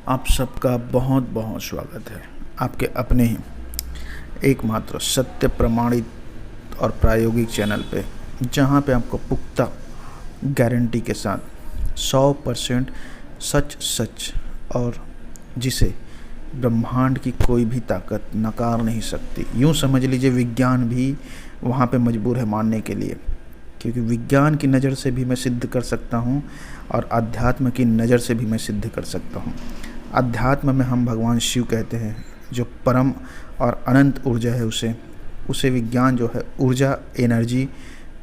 आप सबका बहुत बहुत स्वागत है आपके अपने ही एकमात्र सत्य प्रमाणित और प्रायोगिक चैनल पे, जहाँ पे आपको पुख्ता गारंटी के साथ 100% सच सच और जिसे ब्रह्मांड की कोई भी ताकत नकार नहीं सकती। यूँ समझ लीजिए विज्ञान भी वहाँ पे मजबूर है मानने के लिए, क्योंकि विज्ञान की नज़र से भी मैं सिद्ध कर सकता हूँ और अध्यात्म की नज़र से भी मैं सिद्ध कर सकता हूँ। अध्यात्म में हम भगवान शिव कहते हैं, जो परम और अनंत ऊर्जा है उसे विज्ञान जो है ऊर्जा, एनर्जी,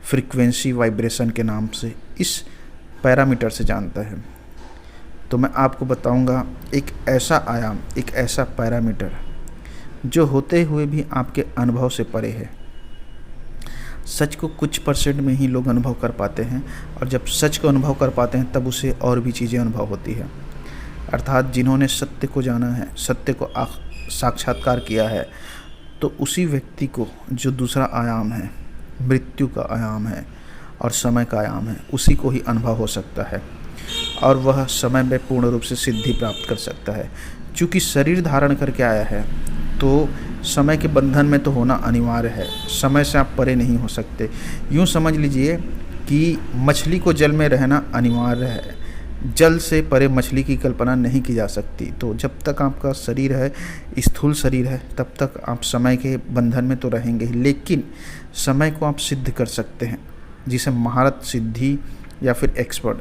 फ्रीक्वेंसी, वाइब्रेशन के नाम से इस पैरामीटर से जानता है। तो मैं आपको बताऊंगा एक ऐसा आयाम, एक ऐसा पैरामीटर जो होते हुए भी आपके अनुभव से परे है। सच को कुछ परसेंट में ही लोग अनुभव कर पाते हैं, और जब सच को अनुभव कर पाते हैं तब उसे और भी चीज़ें अनुभव होती है। अर्थात जिन्होंने सत्य को जाना है, सत्य को साक्षात्कार किया है, तो उसी व्यक्ति को जो दूसरा आयाम है, मृत्यु का आयाम है और समय का आयाम है, उसी को ही अनुभव हो सकता है और वह समय में पूर्ण रूप से सिद्धि प्राप्त कर सकता है। चूँकि शरीर धारण करके आया है तो समय के बंधन में तो होना अनिवार्य है, समय से आप परे नहीं हो सकते। यूँ समझ लीजिए कि मछली को जल में रहना अनिवार्य है, जल से परे मछली की कल्पना नहीं की जा सकती। तो जब तक आपका शरीर है, स्थूल शरीर है, तब तक आप समय के बंधन में तो रहेंगे ही, लेकिन समय को आप सिद्ध कर सकते हैं, जिसे महारत सिद्धि या फिर एक्सपर्ट,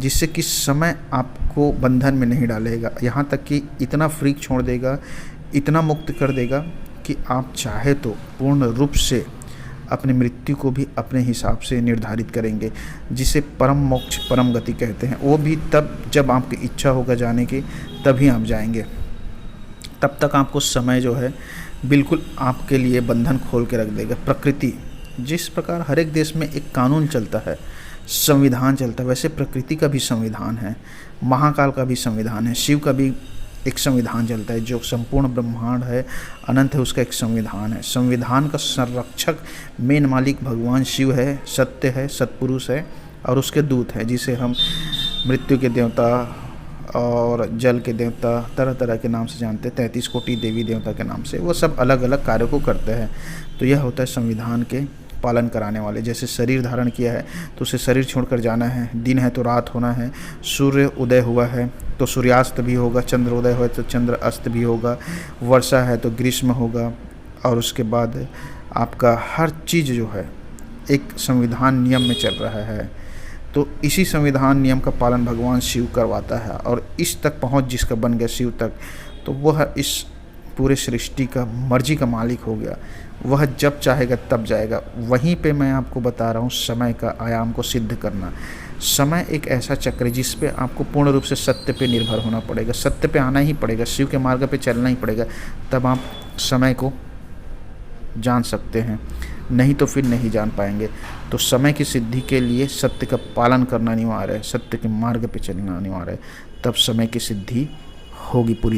जिससे कि समय आपको बंधन में नहीं डालेगा, यहाँ तक कि इतना फ्रीक छोड़ देगा, इतना मुक्त कर देगा कि आप चाहे तो पूर्ण रूप से अपनी मृत्यु को भी अपने हिसाब से निर्धारित करेंगे, जिसे परम मोक्ष, परम गति कहते हैं। वो भी तब जब आपकी इच्छा होगा जाने की, तभी आप जाएंगे। तब तक आपको समय जो है बिल्कुल आपके लिए बंधन खोल के रख देगा। प्रकृति, जिस प्रकार हर एक देश में एक कानून चलता है, संविधान चलता है, वैसे प्रकृति का भी संविधान है, महाकाल का भी संविधान है, शिव का भी एक संविधान चलता है। जो संपूर्ण ब्रह्मांड है, अनंत है, उसका एक संविधान है। संविधान का संरक्षक, मेन मालिक भगवान शिव है, सत्य है, सत्पुरुष है, और उसके दूत है, जिसे हम मृत्यु के देवता और जल के देवता तरह तरह के नाम से जानते हैं, 33 कोटि देवी देवता के नाम से। वो सब अलग अलग कार्यों को करते हैं। तो यह होता है संविधान के पालन कराने वाले। जैसे शरीर धारण किया है तो उसे शरीर छोड़कर जाना है, दिन है तो रात होना है, सूर्य उदय हुआ है तो सूर्यास्त भी होगा, चंद्र उदय हुआ तो चंद्र अस्त भी होगा, वर्षा है तो ग्रीष्म होगा, और उसके बाद आपका हर चीज़ जो है एक संविधान नियम में चल रहा है। तो इसी संविधान नियम का पालन भगवान शिव करवाता है, और इस तक पहुँच जिसका बन गया शिव तक, तो वह इस पूरे सृष्टि का मर्जी का मालिक हो गया। वह जब चाहेगा तब जाएगा। वहीं पे मैं आपको बता रहा हूँ समय का आयाम को सिद्ध करना। समय एक ऐसा चक्र है जिस पे आपको पूर्ण रूप से सत्य पे निर्भर होना पड़ेगा, सत्य पे आना ही पड़ेगा, शिव के मार्ग पे चलना ही पड़ेगा, तब आप समय को जान सकते हैं, नहीं तो फिर नहीं जान पाएंगे। तो समय की सिद्धि के लिए सत्य का पालन करना अनिवार्य है, सत्य के मार्ग पे चलना अनिवार्य है, तब समय की सिद्धि होगी पूरी।